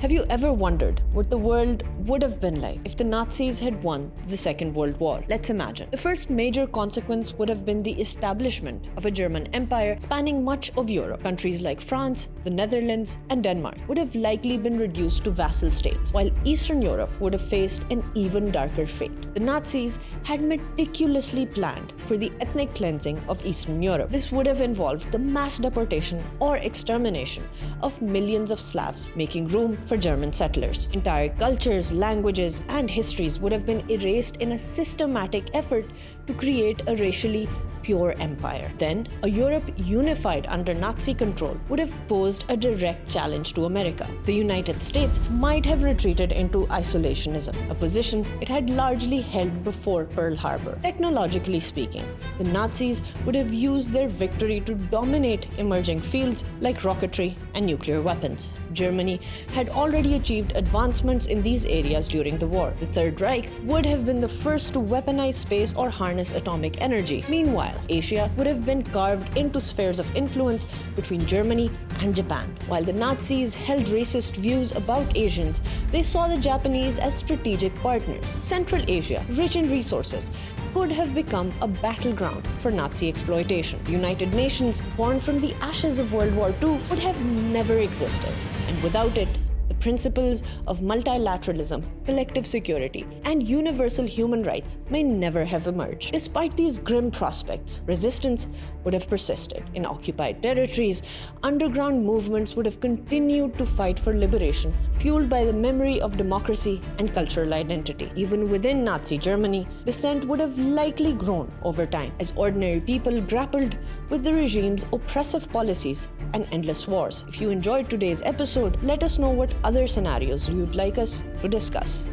Have you ever wondered what the world would have been like if the Nazis had won the Second World War? Let's imagine. The first major consequence would have been the establishment of a German empire spanning much of Europe. Countries like France, the Netherlands, and Denmark would have likely been reduced to vassal states, while Eastern Europe would have faced an even darker fate. The Nazis had meticulously planned for the ethnic cleansing of Eastern Europe. This would have involved the mass deportation or extermination of millions of Slavs, making room for German settlers. Entire cultures, languages, and histories would have been erased in a systematic effort to create a racially pure empire. Then, a Europe unified under Nazi control would have posed a direct challenge to America. The United States might have retreated into isolationism, a position it had largely held before Pearl Harbor. Technologically speaking, the Nazis would have used their victory to dominate emerging fields like rocketry and nuclear weapons. Germany had already achieved advancements in these areas during the war. The Third Reich would have been the first to weaponize space or harness atomic energy. Meanwhile, Asia would have been carved into spheres of influence between Germany and Japan. While the Nazis held racist views about Asians, they saw the Japanese as strategic partners. Central Asia, rich in resources, could have become a battleground for Nazi exploitation. The United Nations, born from the ashes of World War II, would have never existed. And without it, the principles of multilateralism, collective security, and universal human rights may never have emerged. Despite these grim prospects, resistance would have persisted. In occupied territories, underground movements would have continued to fight for liberation, fueled by the memory of democracy and cultural identity. Even within Nazi Germany, dissent would have likely grown over time as ordinary people grappled with the regime's oppressive policies and endless wars. If you enjoyed today's episode, let us know what other scenarios you'd like us to discuss.